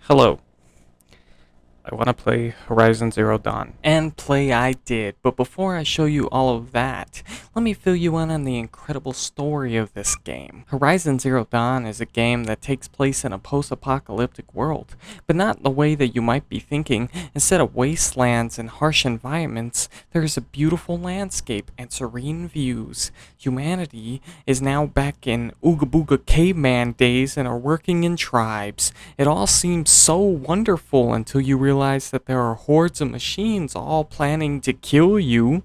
Hello. I want to play Horizon Zero Dawn. And play I did, but before I show you all of that, let me fill you in on the incredible story of this game. Horizon Zero Dawn is a game that takes place in a post-apocalyptic world, but not the way that you might be thinking. Instead of wastelands and harsh environments, there is a beautiful landscape and serene views. Humanity is now back in Ooga Booga caveman days and are working in tribes. It all seems so wonderful until you realize that there are hordes of machines all planning to kill you.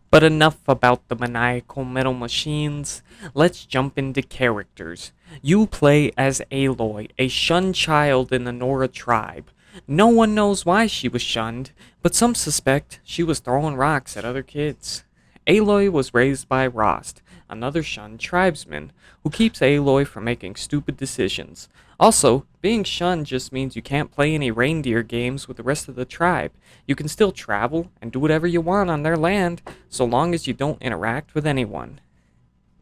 But enough about the maniacal metal machines. Let's jump into characters. You play as Aloy, a shunned child in the Nora tribe. No one knows why she was shunned, but some suspect she was throwing rocks at other kids. Aloy was raised by Rost, another shunned tribesman, who keeps Aloy from making stupid decisions. Also, being shunned just means you can't play any reindeer games with the rest of the tribe. You can still travel and do whatever you want on their land, so long as you don't interact with anyone.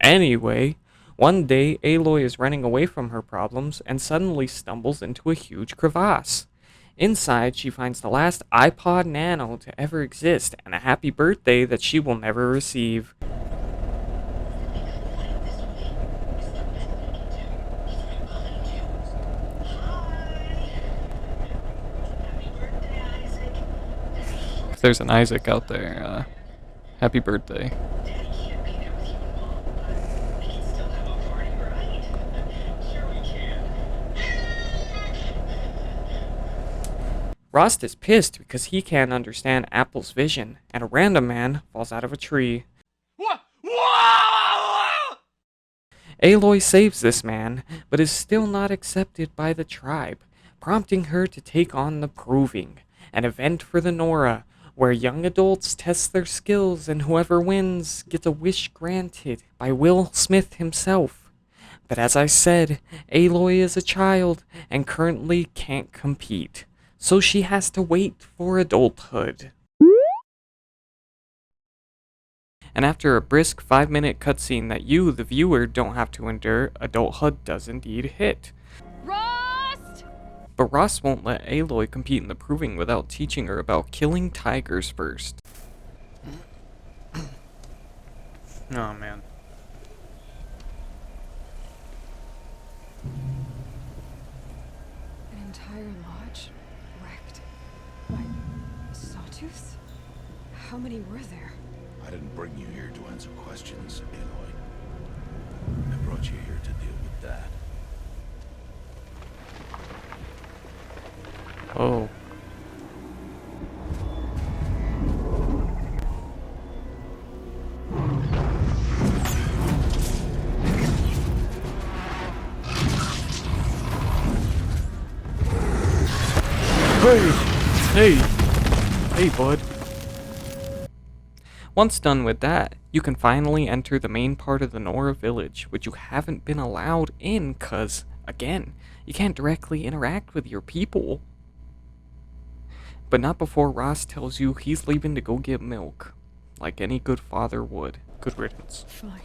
Anyway, one day Aloy is running away from her problems and suddenly stumbles into a huge crevasse. Inside, she finds the last iPod Nano to ever exist and a happy birthday that she will never receive. If there's an Isaac out there, happy birthday. Rost is pissed because he can't understand Apple's vision, and a random man falls out of a tree. Aloy saves this man, but is still not accepted by the tribe, prompting her to take on the Proving, an event for the Nora, where young adults test their skills and whoever wins gets a wish granted by Will Smith himself. But as I said, Aloy is a child and currently can't compete, so she has to wait for adulthood. And after a brisk 5-minute cutscene that you, the viewer, don't have to endure, adulthood does indeed hit. Rost! But Ross won't let Aloy compete in the Proving without teaching her about killing tigers first. Oh man. An entire lodge wrecked by sawtooths? How many were there? I didn't bring you here to answer questions, Aloy. I brought you here to deal with that. Oh. Hey, bud. Once done with that, you can finally enter the main part of the Nora village, which you haven't been allowed in cause, again, you can't directly interact with your people. But not before Ross tells you he's leaving to go get milk, like any good father would. Good riddance. Fine.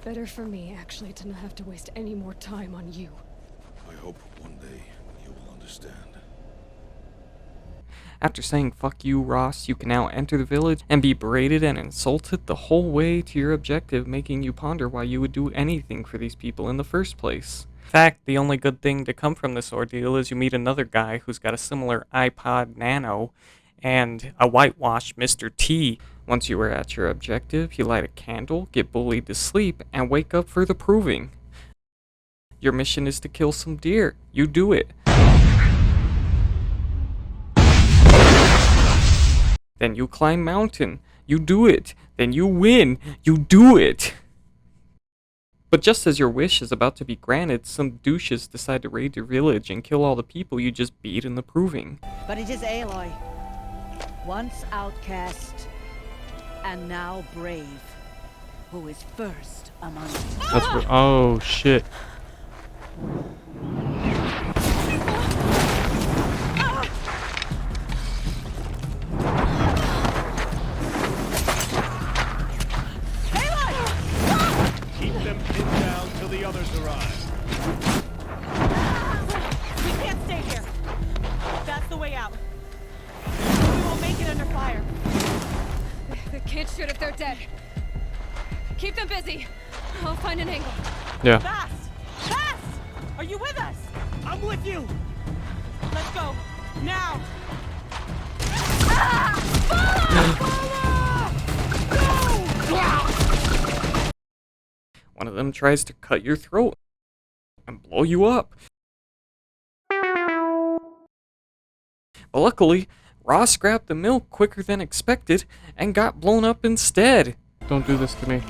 Better for me, actually, to not have to waste any more time on you. I hope one day you will understand. After saying fuck you, Ross, you can now enter the village and be berated and insulted the whole way to your objective, making you ponder why you would do anything for these people in the first place. In fact, the only good thing to come from this ordeal is you meet another guy who's got a similar iPod Nano and a whitewashed Mr. T. Once you are at your objective, you light a candle, get bullied to sleep, and wake up for the Proving. Your mission is to kill some deer. You do it. Then you climb mountain. You do it. Then you win. You do it. But just as your wish is about to be granted, some douches decide to raid your village and kill all the people you just beat in the Proving. But it is Aloy. Once outcast, And now brave. Who is first among us? That's what. Oh shit. Keep them pinned down till the others arrive. We can't stay here. That's the way out. We won't make it under fire. They can't shoot if they're dead. Keep them busy. I'll find an angle. Yeah. Fast! Fast! Are you with us? I'm with you! Let's go. Now! One of them tries to cut your throat and blow you up. But luckily, Ross grabbed the milk quicker than expected and got blown up instead. Don't do this to me.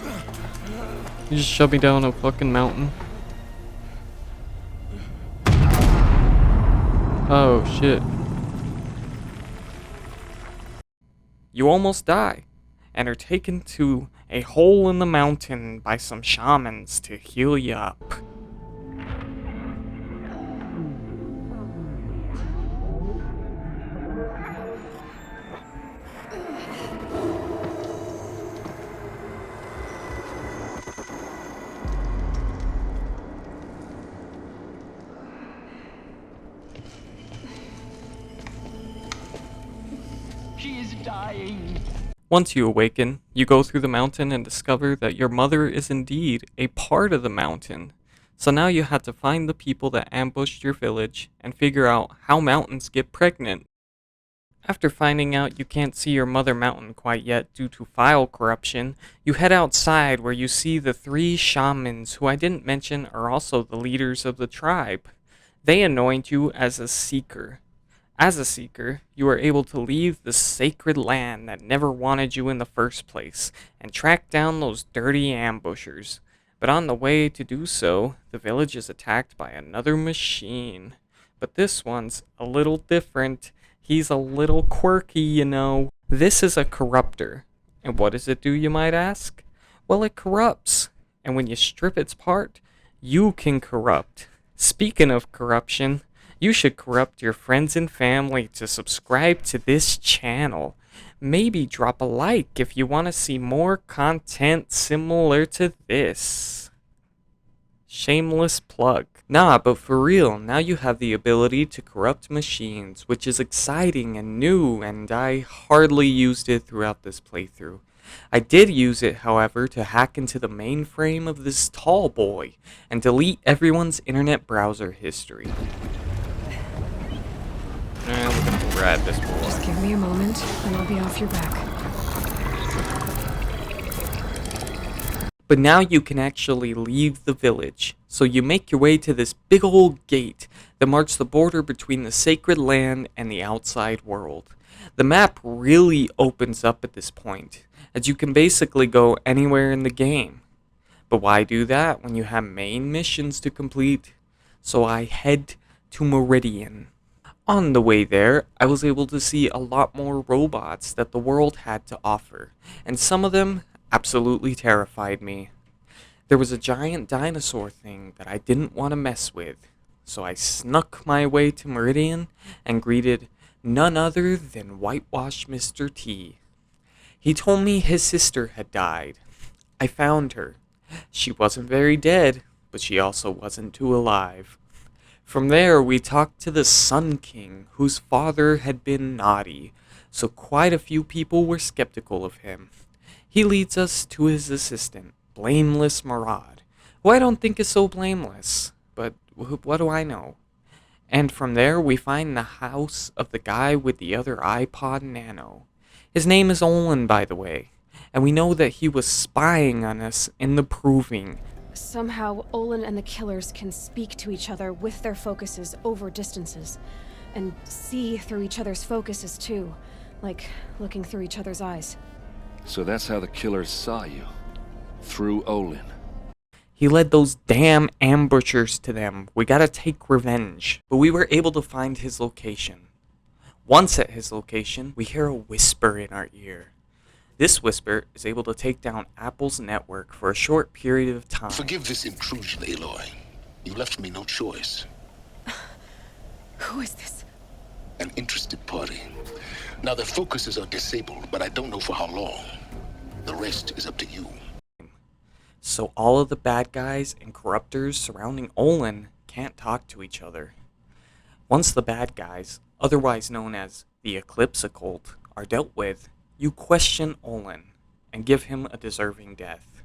You just shove me down a fucking mountain. Oh shit. You almost die and are taken to a hole in the mountain by some shamans to heal you up. She is dying. Once you awaken, you go through the mountain and discover that your mother is indeed a part of the mountain. So now you have to find the people that ambushed your village and figure out how mountains get pregnant. After finding out you can't see your mother mountain quite yet due to file corruption, you head outside where you see the 3 shamans who I didn't mention are also the leaders of the tribe. They anoint you as a seeker. As a seeker, you are able to leave the sacred land that never wanted you in the first place and track down those dirty ambushers. But on the way to do so, the village is attacked by another machine. But this one's a little different. He's a little quirky, you know. This is a corruptor. And what does it do, you might ask? Well, it corrupts. And when you strip its part, you can corrupt. Speaking of corruption, you should corrupt your friends and family to subscribe to this channel. Maybe drop a like if you want to see more content similar to this. Shameless plug. Nah, but for real, now you have the ability to corrupt machines, which is exciting and new, and I hardly used it throughout this playthrough. I did use it, however, to hack into the mainframe of this tall boy and delete everyone's internet browser history. And look at rad this boy. Just give me a moment, and I'll be off your back. But now you can actually leave the village, so you make your way to this big old gate that marks the border between the sacred land and the outside world. The map really opens up at this point, as you can basically go anywhere in the game. But why do that when you have main missions to complete? So I head to Meridian. On the way there, I was able to see a lot more robots that the world had to offer, and some of them absolutely terrified me. There was a giant dinosaur thing that I didn't want to mess with, so I snuck my way to Meridian and greeted none other than Whitewash Mr. T. He told me his sister had died. I found her. She wasn't very dead, but she also wasn't too alive. From there, we talked to the Sun King, whose father had been naughty, so quite a few people were skeptical of him. He leads us to his assistant, Blameless Maraud, who I don't think is so blameless, but what do I know? And from there, we find the house of the guy with the other iPod Nano. His name is Olin, by the way, and we know that he was spying on us in the Proving. Somehow, Olin and the killers can speak to each other with their focuses over distances, and see through each other's focuses too, like looking through each other's eyes. So that's how the killers saw you. Through Olin. He led those damn ambushers to them. We gotta take revenge. But we were able to find his location. Once at his location, we hear a whisper in our ear. This Whisper is able to take down Apple's network for a short period of time. Forgive this intrusion, Aloy. You left me no choice. Who is this? An interested party. Now their focuses are disabled, but I don't know for how long. The rest is up to you. So all of the bad guys and corruptors surrounding Olin can't talk to each other. Once the bad guys, otherwise known as the Eclipsa Cult, are dealt with, you question Olin and give him a deserving death.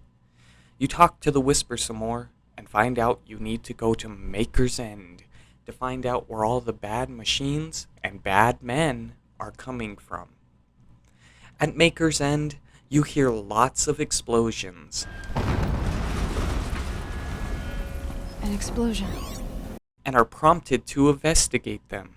You talk to the Whisper some more and find out you need to go to Maker's End to find out where all the bad machines and bad men are coming from. At Maker's End, you hear lots of explosions. An explosion. And are prompted to investigate them.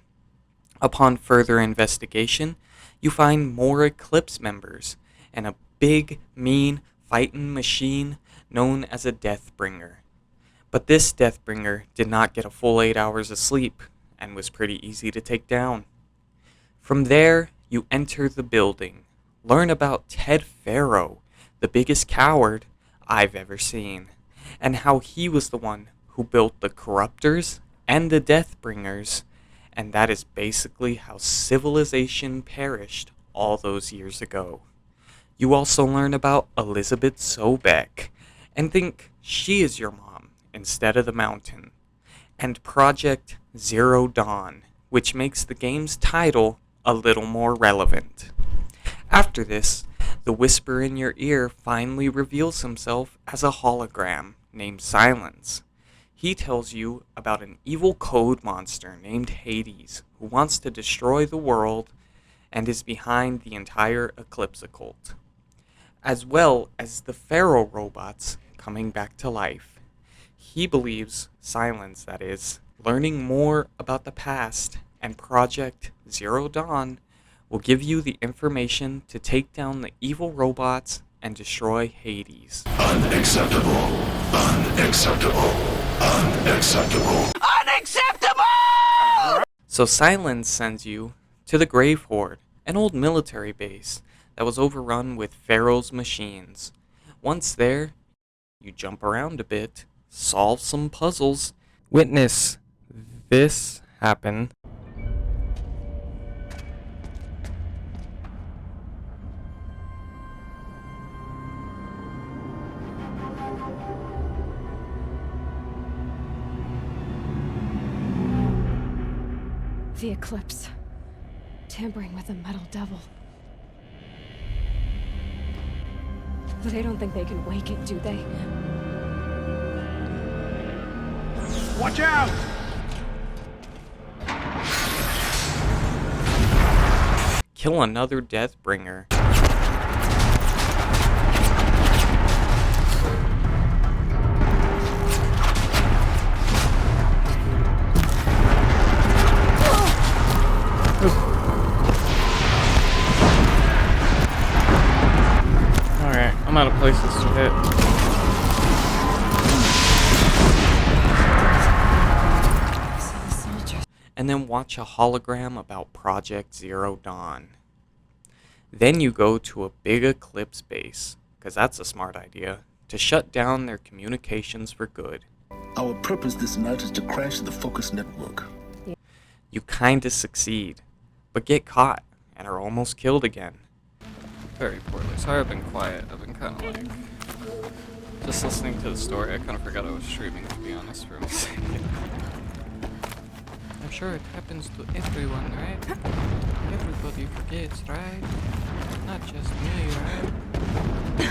Upon further investigation, you find more Eclipse members and a big, mean, fighting machine known as a Deathbringer. But this Deathbringer did not get a full 8 hours of sleep and was pretty easy to take down. From there, you enter the building, learn about Ted Faro, the biggest coward I've ever seen, and how he was the one who built the Corruptors and the Deathbringers, and that is basically how civilization perished all those years ago. You also learn about Elizabeth Sobek, and think she is your mom instead of the mountain, and Project Zero Dawn, which makes the game's title a little more relevant. After this, the Whisper in your ear finally reveals himself as a hologram named Silence. He tells you about an evil code monster named Hades who wants to destroy the world and is behind the entire Eclipsa Cult, as well as the Pharaoh robots coming back to life. He believes Silence, that is, learning more about the past and Project Zero Dawn will give you the information to take down the evil robots and destroy Hades. Unacceptable. Unacceptable. Unacceptable. Unacceptable! So Silence sends you to the Grave Horde, an old military base that was overrun with Pharaoh's machines. Once there, you jump around a bit, solve some puzzles, witness this happen. The Eclipse. Tampering with the Metal Devil. They don't think they can wake it, do they? Watch out! Kill another Deathbringer. Alright, I'm out of places to hit. And then watch a hologram about Project Zero Dawn. Then you go to a big Eclipse base, because that's a smart idea, to shut down their communications for good. Our purpose this night is to crash the Focus network. You kinda succeed, but get caught and are almost killed again. Very poorly. Sorry I've been quiet. I've been kinda like just listening to the story. I kinda forgot I was streaming, to be honest, for a second. I'm sure it happens to everyone, right? Everybody forgets, right? Not just me, right?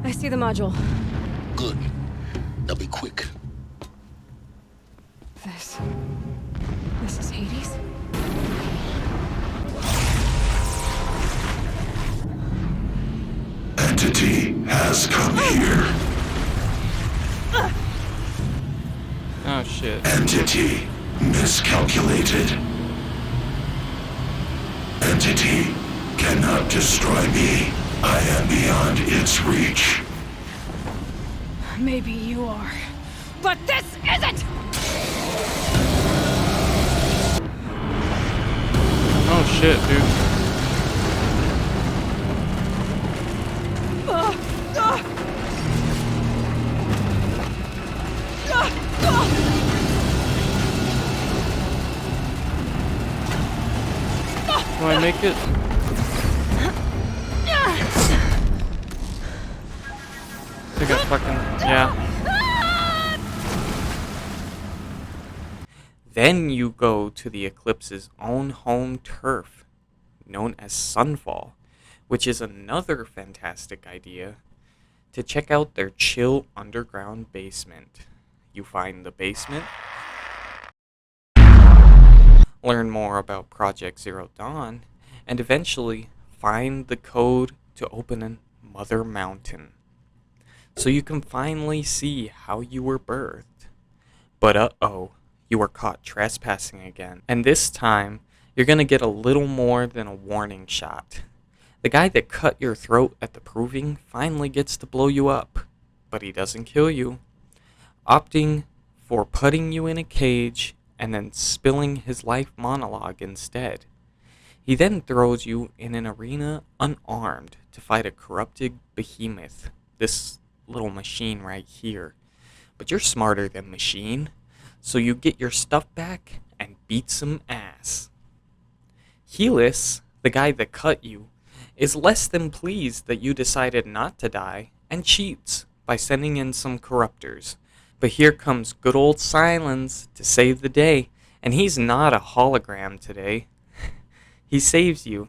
I see the module. Good. Now be quick. This is Hades? Entity has come here. Oh shit. Entity miscalculated. Entity cannot destroy me. I am beyond its reach. Maybe you are. But this isn't! Oh shit, dude. gonna make it? I think I fucking, yeah. Then you go to the Eclipse's own home turf, known as Sunfall, which is another fantastic idea to check out their chill underground basement. You find the basement, learn more about Project Zero Dawn, and eventually find the code to open a Mother Mountain. So you can finally see how you were birthed. But uh-oh, you are caught trespassing again. And this time, you're gonna get a little more than a warning shot. The guy that cut your throat at the proving finally gets to blow you up, but he doesn't kill you, opting for putting you in a cage and then spilling his life monologue instead. He then throws you in an arena unarmed to fight a corrupted behemoth, this little machine right here. But you're smarter than machine, so you get your stuff back and beat some ass. Helis, the guy that cut you, is less than pleased that you decided not to die and cheats by sending in some corruptors. But here comes good old Silence to save the day, and he's not a hologram today. He saves you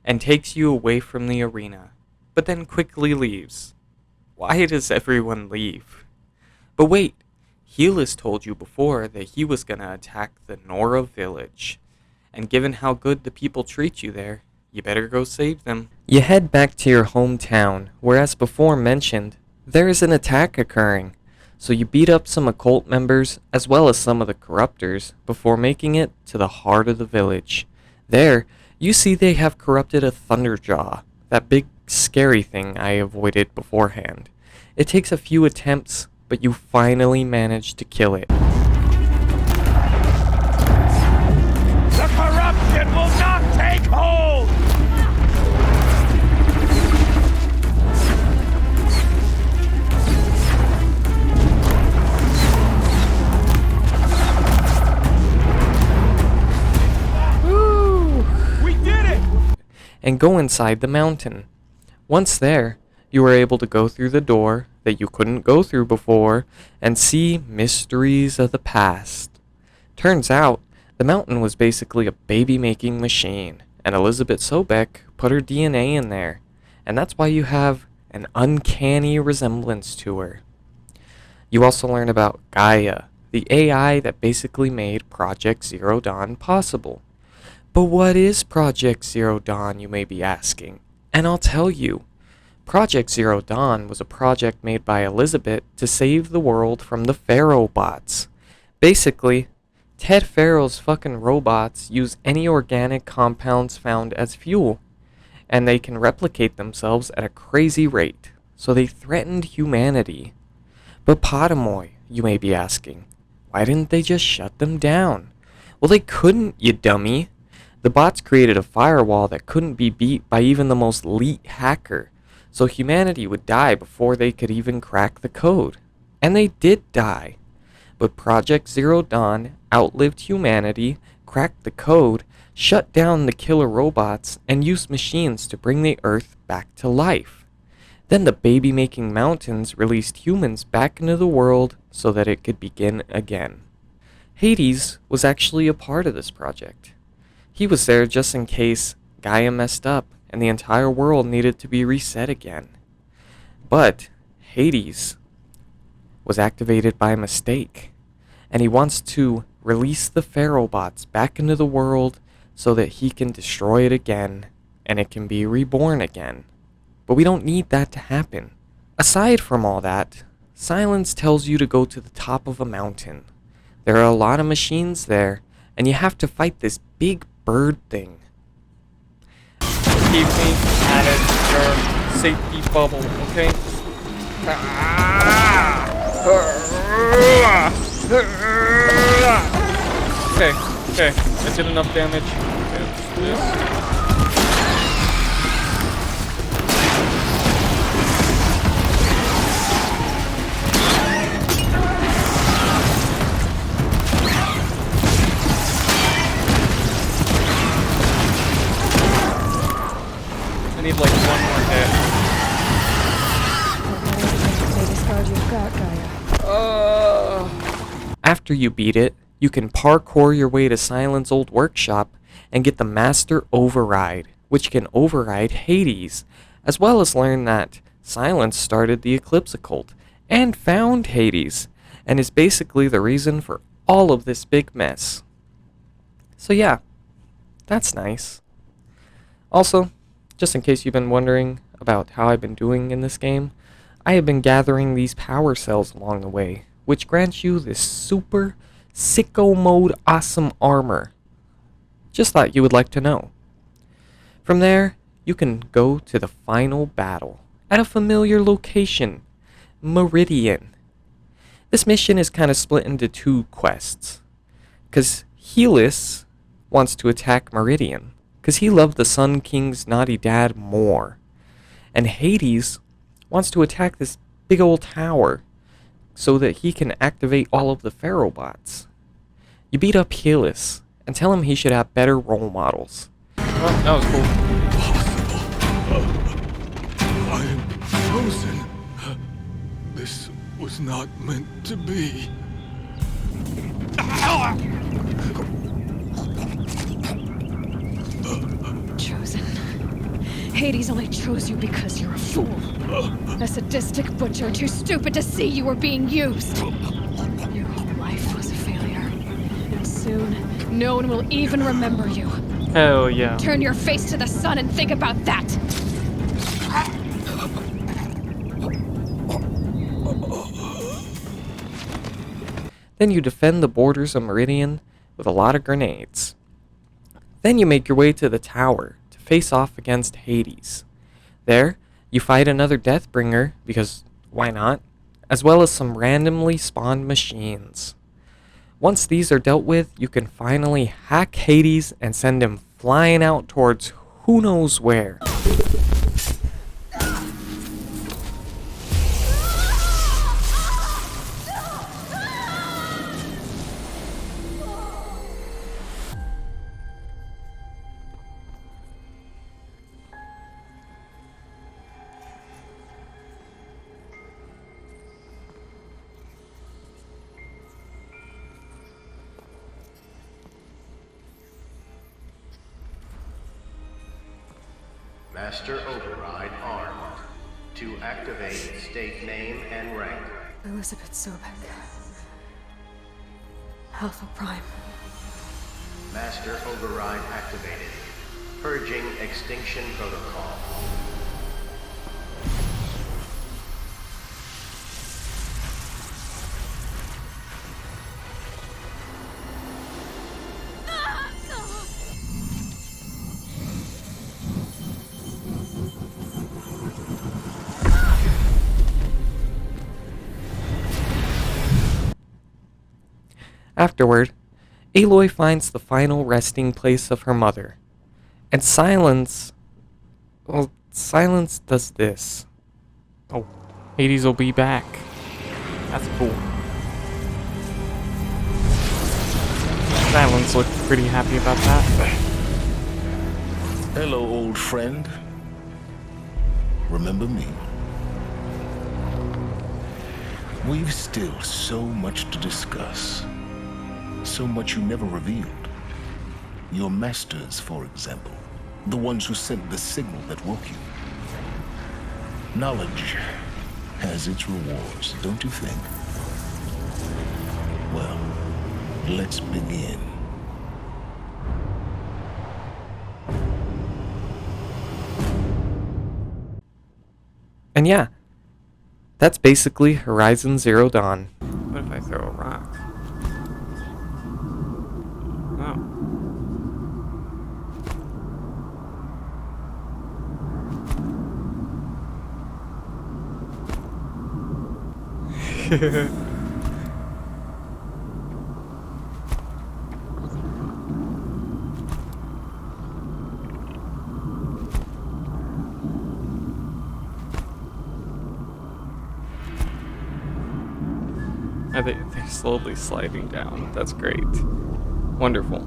and takes you away from the arena, but then quickly leaves. Why does everyone leave? But wait, Helis told you before that he was gonna attack the Nora village, and given how good the people treat you there, you better go save them. You head back to your hometown, where as before mentioned, there is an attack occurring. So you beat up some occult members as well as some of the corruptors before making it to the heart of the village. There, you see they have corrupted a Thunderjaw, that big scary thing I avoided beforehand. It takes a few attempts, but you finally manage to kill it. The corruption will not take hold! We did it! And go inside the mountain. Once there, you are able to go through the door that you couldn't go through before and see mysteries of the past. Turns out, the mountain was basically a baby-making machine, and Elizabeth Sobek put her DNA in there, and that's why you have an uncanny resemblance to her. You also learn about Gaia, the AI that basically made Project Zero Dawn possible. But what is Project Zero Dawn, you may be asking? And I'll tell you. Project Zero Dawn was a project made by Elizabeth to save the world from the Pharaoh bots. Basically, Ted Pharaoh's fucking robots use any organic compounds found as fuel, and they can replicate themselves at a crazy rate, so they threatened humanity. But Potamoy, you may be asking, why didn't they just shut them down? Well, they couldn't, you dummy. The bots created a firewall that couldn't be beat by even the most elite hacker, so humanity would die before they could even crack the code. And they did die. But Project Zero Dawn outlived humanity, cracked the code, shut down the killer robots, and used machines to bring the Earth back to life. Then the baby-making mountains released humans back into the world so that it could begin again. Hades was actually a part of this project. He was there just in case Gaia messed up and the entire world needed to be reset again. But Hades was activated by mistake, and he wants to release the Pharaoh bots back into the world so that he can destroy it again and it can be reborn again. But we don't need that to happen. Aside from all that, Silence tells you to go to the top of a mountain. There are a lot of machines there, and you have to fight this big bird thing. Keep me out of your safety bubble, okay? Okay, I did enough damage. Okay, let's do this. after you beat it, you can parkour your way to Silent's old workshop and get the Master Override, which can override Hades, as well as learn that Silent started the Eclipsa Cult and found Hades, and is basically the reason for all of this big mess. So yeah, that's nice. Also, just in case you've been wondering about how I've been doing in this game, I have been gathering these power cells along the way, which grants you this super sicko mode awesome armor. Just thought you would like to know. From there, you can go to the final battle at a familiar location, Meridian. This mission is kind of split into two quests, because Helios wants to attack Meridian, because he loved the Sun King's naughty dad more, and Hades wants to attack this big old tower so that he can activate all of the Pharaoh bots. You beat up Helios and tell him he should have better role models. Well, that was cool. I am frozen. This was not meant to be. Chosen. Hades only chose you because you're a fool. A sadistic butcher too stupid to see you were being used. Your whole life was a failure. And soon, no one will even remember you. Hell yeah. Turn your face to the sun and think about that! Then you defend the borders of Meridian with a lot of grenades. Then you make your way to the tower to face off against Hades. There, you fight another Deathbringer, because why not, as well as some randomly spawned machines. Once these are dealt with, you can finally hack Hades and send him flying out towards who knows where. Master Override armed. To activate, state name and rank. Elizabeth Sobek. Alpha Prime. Master Override activated. Purging extinction protocol. Afterward, Aloy finds the final resting place of her mother. And Silence does this. Oh, Hades will be back. That's cool. Silence looked pretty happy about that. Hello, old friend. Remember me? We've still so much to discuss. So much you never revealed. Your masters, for example. The ones who sent the signal that woke you. Knowledge has its rewards, don't you think? Well, let's begin. And yeah, that's basically Horizon Zero Dawn. What if I throw a rock? They're slowly sliding down. That's great. Wonderful.